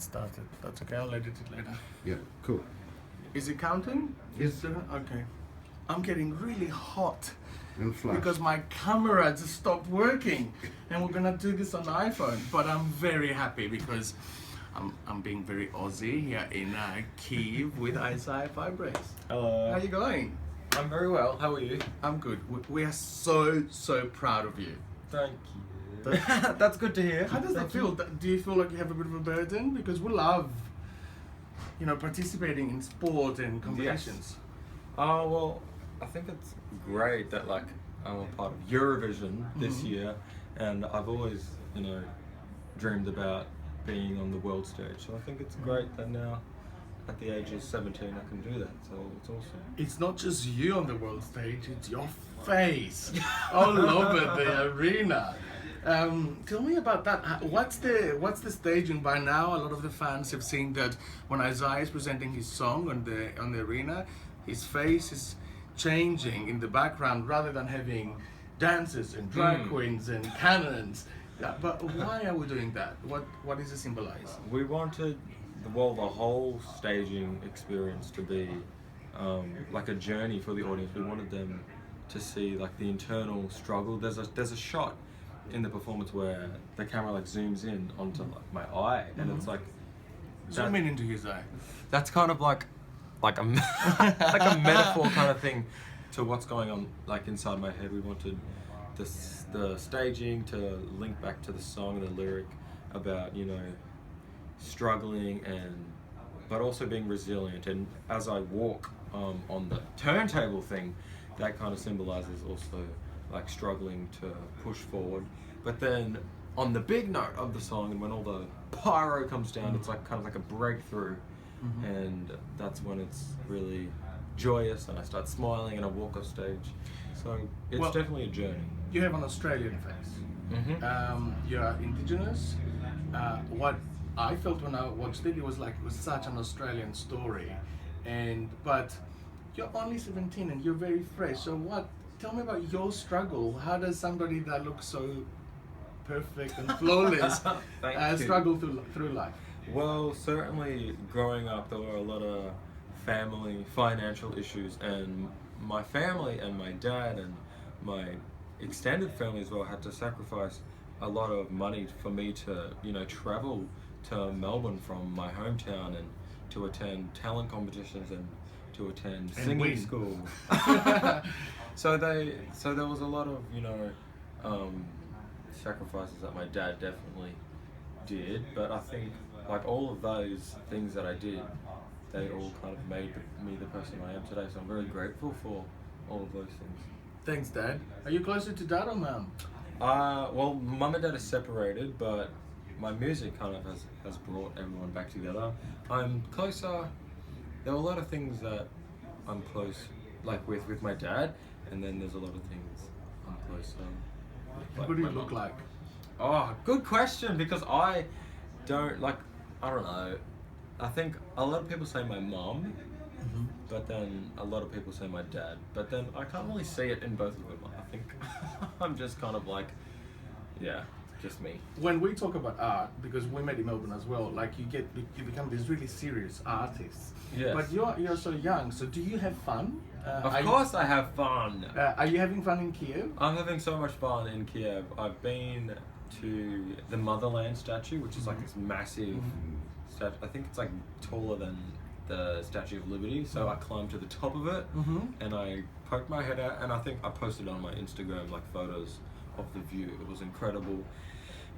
It started. That's okay, I'll edit it later. Yeah, cool. Is it counting? Yes. Okay. I'm getting really hot And flash. because my camera just stopped working, and we're gonna do this on the iPhone. But I'm very happy because I'm being very Aussie here in Kyiv with Isaiah Fibres. Hello. How you going? I'm very well. How are you? I'm good. We are so proud of you. Thank you. That's good to hear. How does that feel? Do you feel like you have a bit of a burden? Because we love, participating in sport and competitions. Oh, well, I think it's great that I'm a part of Eurovision this year, and I've always, dreamed about being on the world stage. So I think it's great that now, at the age of 17, I can do that. So it's awesome. It's not just you on the world stage; it's your face all over the arena. Tell me about that. What's the staging? By now, a lot of the fans have seen that when Isaiah is presenting his song on the arena, his face is changing in the background rather than having dancers and drag queens and cannons. Yeah, but why are we doing that? What does it symbolize? We wanted the whole staging experience to be like a journey for the audience. We wanted them to see the internal struggle. There's a shot in the performance where the camera zooms in onto my eye, and it's Zoom in into his eye. That's kind of like a a metaphor kind of thing to what's going on inside my head. We wanted the staging to link back to the song and the lyric about struggling but also being resilient. And as I walk on the turntable thing, that kind of symbolizes also struggling to push forward. But then on the big note of the song, and when all the pyro comes down, it's kind of like a breakthrough, and that's when it's really joyous, and I start smiling and I walk off stage. So it's definitely a journey. You have an Australian face. You're indigenous. What I felt when I watched it was such an Australian story, but you're only 17 and you're very fresh. So tell me about your struggle. How does somebody that looks so perfect and flawless struggle through life? Well, certainly growing up, there were a lot of family financial issues, and my family and my dad and my extended family as well had to sacrifice a lot of money for me to travel to Melbourne from my hometown and to attend talent competitions and to attend singing school. So there was a lot of sacrifices that my dad definitely did, but I think all of those things that I did, they all kind of made me the person I am today. So I'm very grateful for all of those things. Thanks, Dad. Are you closer to Dad or Mum? Well, Mum and Dad are separated, but my music kind of has brought everyone back together. I'm closer. There are a lot of things that I'm close with my dad, and then there's a lot of things I'm close What do you look like? Oh, good question, because I don't know. I think a lot of people say my mom, but then a lot of people say my dad. But then I can't really see it in both of them. I think I'm just kind of just me. When we talk about art, because we met in Melbourne as well, you become these really serious artists. Yes. But you're so young. So do you have fun? Of course, I have fun. Are you having fun in Kyiv? I'm having so much fun in Kyiv. I've been to the Motherland statue, which is this massive statue. I think it's taller than the Statue of Liberty. So I climbed to the top of it, and I poked my head out, and I think I posted on my Instagram photos of the view. It was incredible.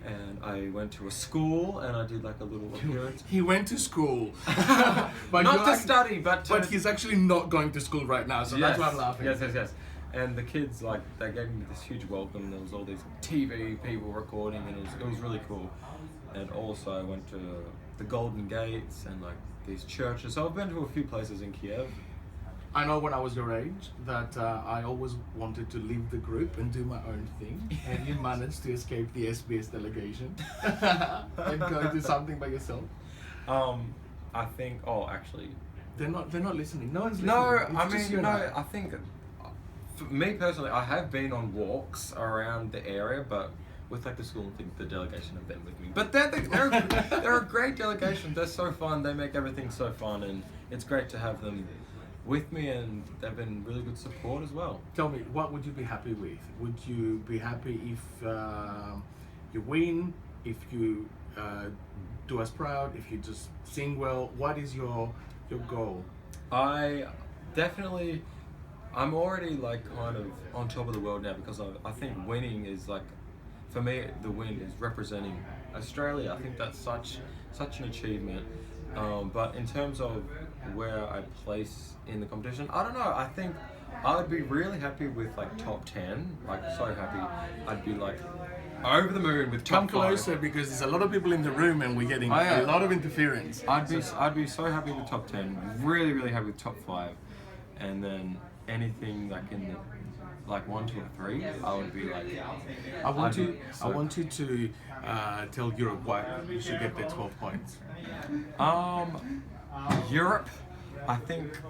And I went to a school, and I did a little appearance. He went to school. But not to study, but But he's actually not going to school right now, so that's why I'm laughing. Yes. And the kids, they gave me this huge welcome. There was all these TV people recording, and it was really cool. And also I went to the Golden Gates and these churches. So I've been to a few places in Kyiv. I know when I was your age that I always wanted to leave the group and do my own thing, and you managed to escape the SBS delegation and go do something by yourself. I think. Oh, actually, they're not listening. No one's listening. No, I think for me personally, I have been on walks around the area, but with like the school and think the delegation have been with me. But they're a great delegation. They're so fun. They make everything so fun, and it's great to have them with me, and they've been really good support as well. Tell me, what would you be happy with? Would you be happy if you win, if you do us proud, if you just sing well? What is your goal? I'm already like kind of on top of the world now, because I think winning is like, for me, the win is representing Australia. I think that's such an achievement. But in terms of where I place in the competition, I don't know. I think I would be really happy with like top 10. Like so happy. I'd be like over the moon with top 5. Come closer, because there's a lot of people in the room and we're getting a lot of interference. I'd be so happy with top 10. Really, really happy with top 5, and then anything like in the like 1, 2, or 3, I would be like. I want you to tell Europe why you should get their 12 points. Europe, I think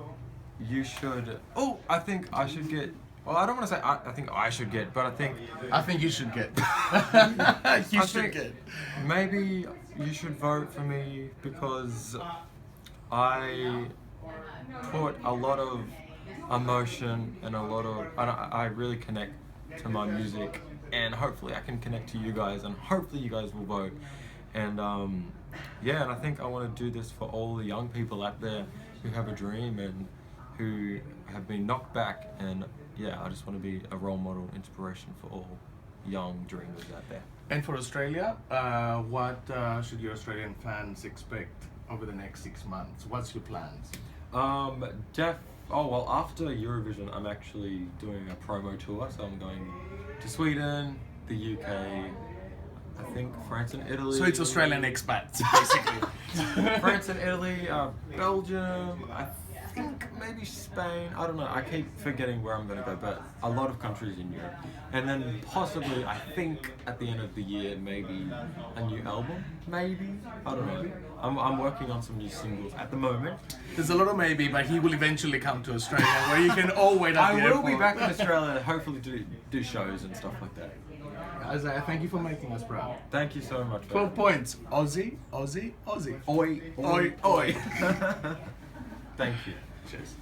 you should. Oh, I think I should get. Well, I don't want to say I think I should get, but I think you should get. You should get. Maybe you should vote for me, because I put a lot of emotion and I really connect to my music, and hopefully I can connect to you guys, and hopefully you guys will vote. And and I think I want to do this for all the young people out there who have a dream and who have been knocked back, and I just want to be a role model, inspiration for all young dreamers out there. And for Australia, what should your Australian fans expect over the next 6 months? What's your plans? After Eurovision, I'm actually doing a promo tour, so I'm going to Sweden, the UK, I think France and Italy. So it's Australian expats, basically. France and Italy, Belgium, I think maybe Spain. I don't know. I keep forgetting where I'm going to go, but a lot of countries in Europe. And then possibly, I think at the end of the year, maybe a new album. Maybe. I don't know. I'm working on some new singles at the moment. There's a lot of maybe, but he will eventually come to Australia, where you can all wait at the airport. I will be back in Australia, hopefully do shows and stuff like that. Isaiah, thank you for making us proud. Thank you so much. 12 points. Aussie, Aussie, Aussie. Oi, Oi, oi. Thank you. Cheers.